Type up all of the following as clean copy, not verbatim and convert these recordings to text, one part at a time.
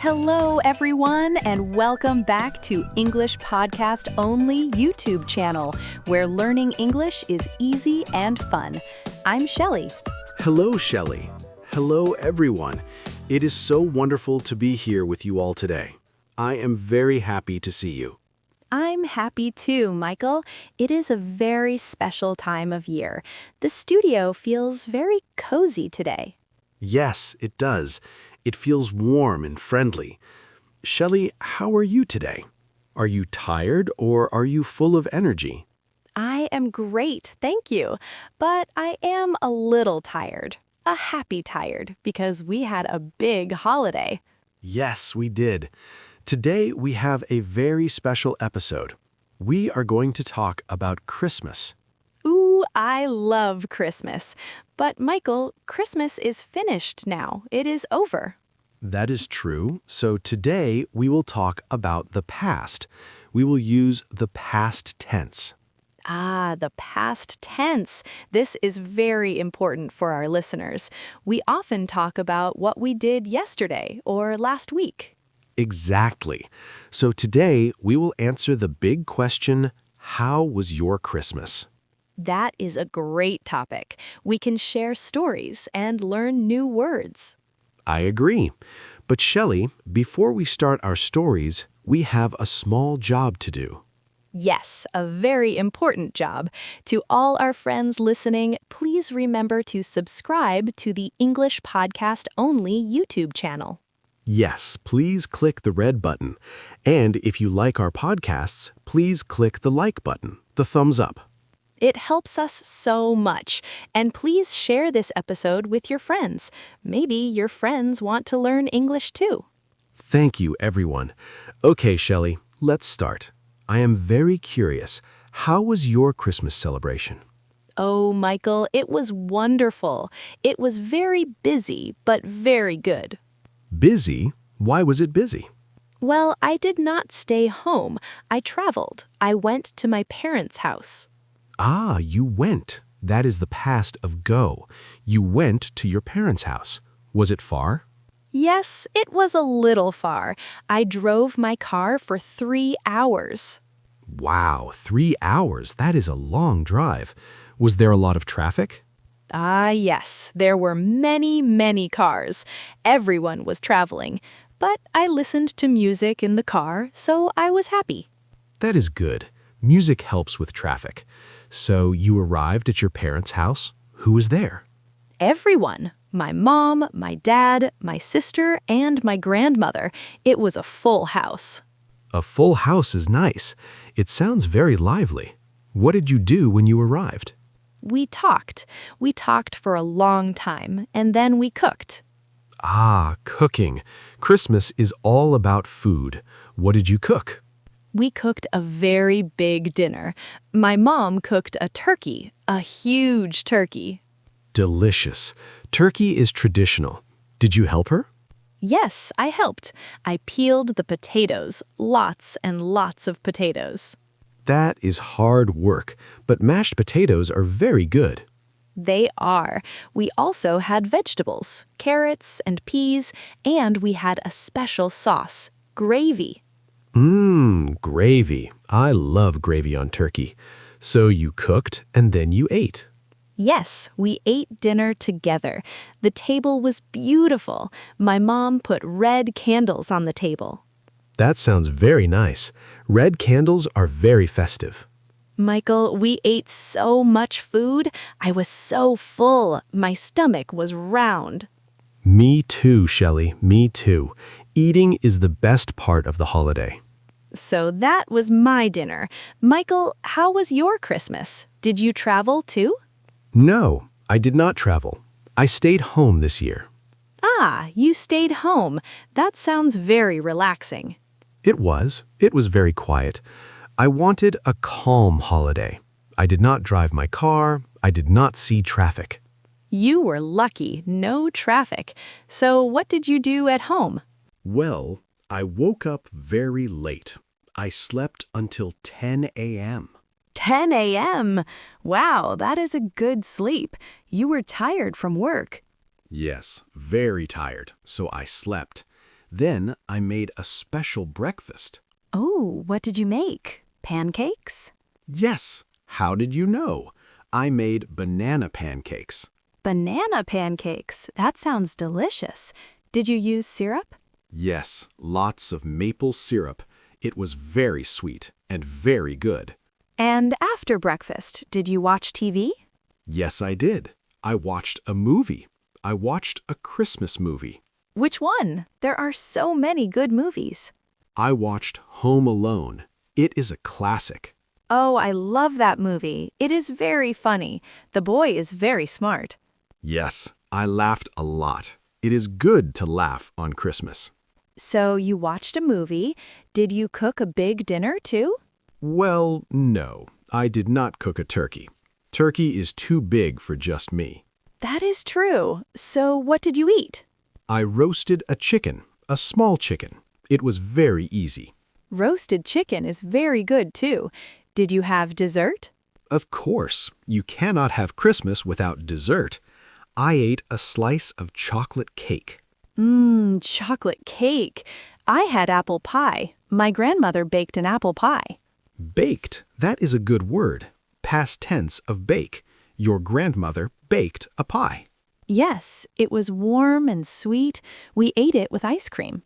Hello, everyone, and welcome back to English Podcast Only YouTube channel, where learning English is easy and fun. I'm Shelly. Hello, Shelly. Hello, everyone. It is so wonderful to be here with you all today. I am very happy to see you. I'm happy too, Michael. It is a very special time of year. The studio feels very cozy today. Yes, it does. It feels warm and friendly. Shelly, how are you today? Are you tired or are you full of energy? I am great, thank you. But I am a little tired. A happy tired, because we had a big holiday. Yes, we did. Today we have a very special episode. We are going to talk about Christmas. Ooh, I love Christmas. But Michael, Christmas is finished now. It is over. That is true. So today we will talk about the past. We will use the past tense. Ah, the past tense. This is very important for our listeners. We often talk about what we did yesterday or last week. Exactly. So today we will answer the big question, how was your Christmas? That is a great topic. We can share stories and learn new words. I agree. But Shelly, before we start our stories, we have a small job to do. Yes, a very important job. To all our friends listening, please remember to subscribe to the English Podcast Only YouTube channel. Yes, please click the red button. And if you like our podcasts, please click the like button, the thumbs up. It helps us so much. And please share this episode with your friends. Maybe your friends want to learn English too. Thank you, everyone. Okay, Shelly, let's start. I am very curious. How was your Christmas celebration? Oh, Michael, it was wonderful. It was very busy, but very good. Busy? Why was it busy? Well, I did not stay home. I traveled. I went to my parents' house. Ah, you went. That is the past of go. You went to your parents' house. Was it far? Yes, it was a little far. I drove my car for 3 hours. Wow, 3 hours. That is a long drive. Was there a lot of traffic? Ah, yes, there were many cars. Everyone was traveling. But I listened to music in the car, so I was happy. That is good. Music helps with traffic. So you arrived at your parents' house? Who was there? Everyone. My mom, my dad, my sister, and my grandmother. It was a full house. A full house is nice. It sounds very lively. What did you do when you arrived? We talked. We talked for a long time, and then we cooked. Ah, cooking. Christmas is all about food. What did you cook? We cooked a very big dinner. My mom cooked a turkey, a huge turkey. Delicious. Turkey is traditional. Did you help her? Yes, I helped. I peeled the potatoes, lots and lots of potatoes. That is hard work, but mashed potatoes are very good. They are. We also had vegetables, carrots and peas, and we had a special sauce, gravy. Gravy. I love gravy on turkey. So you cooked and then you ate. Yes, we ate dinner together. The table was beautiful. My mom put red candles on the table. That sounds very nice. Red candles are very festive. Michael, we ate so much food. I was so full. My stomach was round. Me too, Shelly. Me too. Eating is the best part of the holiday. So that was my dinner. Michael, how was your Christmas? Did you travel too? No, I did not travel. I stayed home this year. Ah, you stayed home. That sounds very relaxing. It was. It was very quiet. I wanted a calm holiday. I did not drive my car. I did not see traffic. You were lucky, no traffic. So what did you do at home? Well, I woke up very late. I slept until 10 a.m. 10 a.m. Wow, that is a good sleep. You were tired from work. Yes, very tired, so I slept. Then I made a special breakfast. Oh, what did you make? Pancakes? Yes, how did you know? I made banana pancakes. Banana pancakes. That sounds delicious. Did you use syrup? Yes, lots of maple syrup. It was very sweet and very good. And after breakfast, did you watch TV? Yes, I did. I watched a movie. I watched a Christmas movie. Which one? There are so many good movies. I watched Home Alone. It is a classic. Oh, I love that movie. It is very funny. The boy is very smart. Yes, I laughed a lot. It is good to laugh on Christmas. So you watched a movie. Did you cook a big dinner too? Well, no, I did not cook a turkey. Turkey is too big for just me. That is true. So what did you eat? I roasted a chicken, a small chicken. It was very easy. Roasted chicken is very good too. Did you have dessert? Of course, you cannot have Christmas without dessert. I ate a slice of chocolate cake. Chocolate cake. I had apple pie. My grandmother baked an apple pie. Baked, that is a good word. Past tense of bake. Your grandmother baked a pie. Yes, it was warm and sweet. We ate it with ice cream.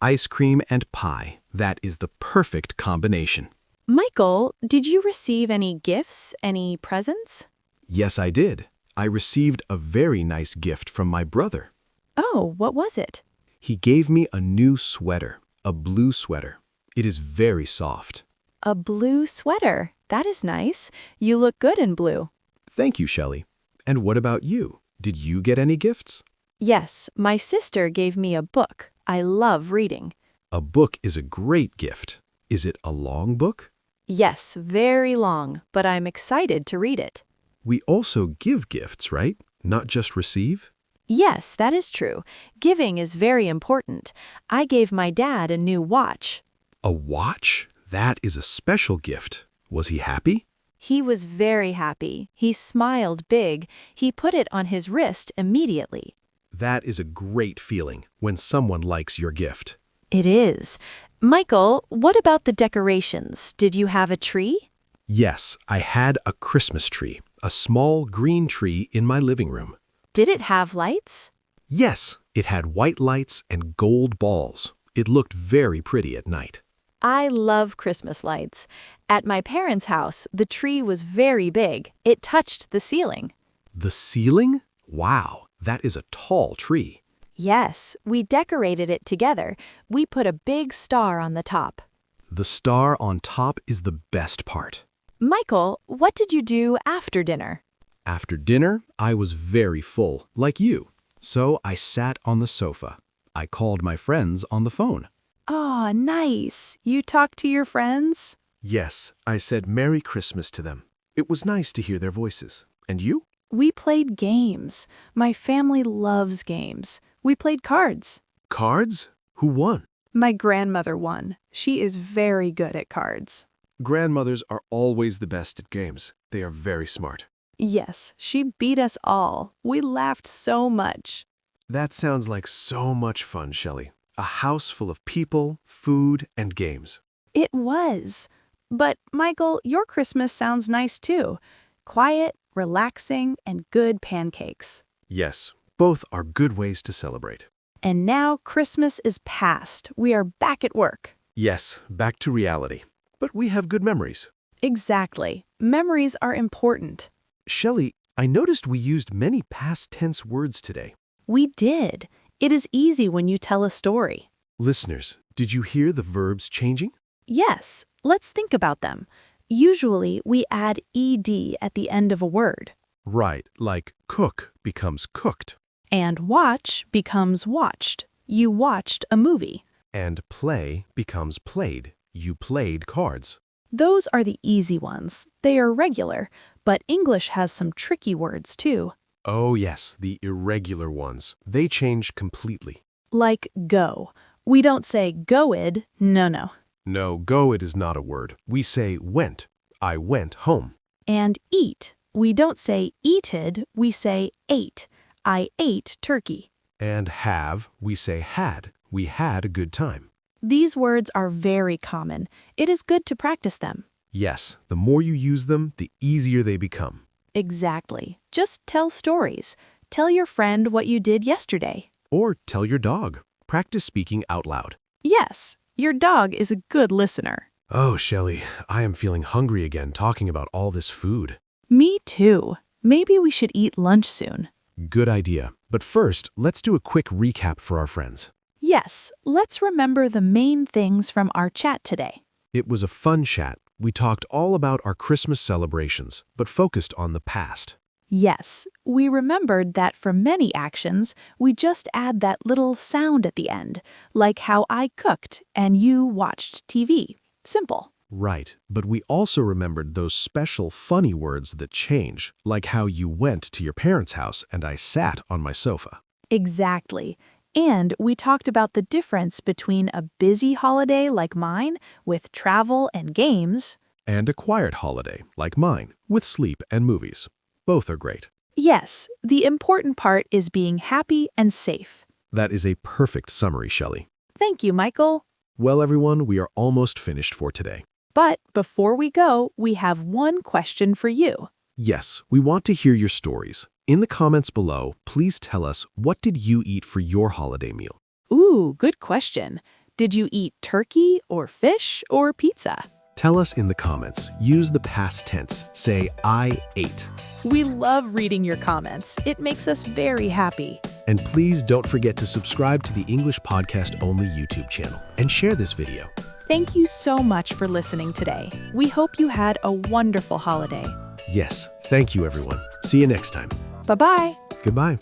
Ice cream and pie, that is the perfect combination. Michael, did you receive any gifts, any presents? Yes, I did. I received a very nice gift from my brother. Oh, what was it? He gave me a new sweater, a blue sweater. It is very soft. A blue sweater. That is nice. You look good in blue. Thank you, Shelly. And what about you? Did you get any gifts? Yes, my sister gave me a book. I love reading. A book is a great gift. Is it a long book? Yes, very long, but I'm excited to read it. We also give gifts, right? Not just receive? Yes, that is true. Giving is very important. I gave my dad a new watch. A watch? That is a special gift. Was he happy? He was very happy. He smiled big. He put it on his wrist immediately. That is a great feeling when someone likes your gift. It is. Michael, what about the decorations? Did you have a tree? Yes, I had a Christmas tree, a small green tree in my living room. Did it have lights? Yes, it had white lights and gold balls. It looked very pretty at night. I love Christmas lights. At my parents' house, the tree was very big. It touched the ceiling. The ceiling? Wow, that is a tall tree. Yes, we decorated it together. We put a big star on the top. The star on top is the best part. Michael, what did you do after dinner? After dinner, I was very full, like you. So I sat on the sofa. I called my friends on the phone. Oh, nice. You talked to your friends? Yes, I said Merry Christmas to them. It was nice to hear their voices. And you? We played games. My family loves games. We played cards. Cards? Who won? My grandmother won. She is very good at cards. Grandmothers are always the best at games. They are very smart. Yes, she beat us all. We laughed so much. That sounds like so much fun, Shelly. A house full of people, food, and games. It was. But, Michael, your Christmas sounds nice too. Quiet, relaxing, and good pancakes. Yes, both are good ways to celebrate. And now Christmas is past. We are back at work. Yes, back to reality. But we have good memories. Exactly. Memories are important. Shelly, I noticed we used many past tense words today. We did. It is easy when you tell a story. Listeners, did you hear the verbs changing? Yes, let's think about them. Usually, we add ed at the end of a word. Right, like cook becomes cooked. And watch becomes watched. You watched a movie. And play becomes played. You played cards. Those are the easy ones. They are regular, but English has some tricky words too. Oh yes, the irregular ones. They change completely. Like go. We don't say goed, no. No, go it is not a word. We say went. I went home. And eat. We don't say eated, we say ate. I ate turkey. And have, we say had. We had a good time. These words are very common. It is good to practice them. Yes, the more you use them, the easier they become. Exactly. Just tell stories. Tell your friend what you did yesterday. Or tell your dog. Practice speaking out loud. Yes, your dog is a good listener. Oh, Shelly, I am feeling hungry again talking about all this food. Me too. Maybe we should eat lunch soon. Good idea. But first, let's do a quick recap for our friends. Yes, let's remember the main things from our chat today. It was a fun chat. We talked all about our Christmas celebrations, but focused on the past. Yes, we remembered that for many actions, we just add that little sound at the end, like how I cooked and you watched TV. Simple. Right, but we also remembered those special funny words that change, like how you went to your parents' house and I sat on my sofa. Exactly. And we talked about the difference between a busy holiday like mine, with travel and games, And a quiet holiday, like mine, with sleep and movies. Both are great. yes, the important part is being happy and safe. That is a perfect summary, Shelley. Thank you, Michael. Well, everyone, we are almost finished for today. But before we go, we have one question for you. Yes, we want to hear your stories. In the comments below, please tell us, what did you eat for your holiday meal? Ooh, good question. Did you eat turkey or fish or pizza? Tell us in the comments. Use the past tense. Say, I ate. We love reading your comments. It makes us very happy. And please don't forget to subscribe to the English Podcast Only YouTube channel and share this video. Thank you so much for listening today. We hope you had a wonderful holiday. Yes, thank you, everyone. See you next time. Bye-bye. Goodbye.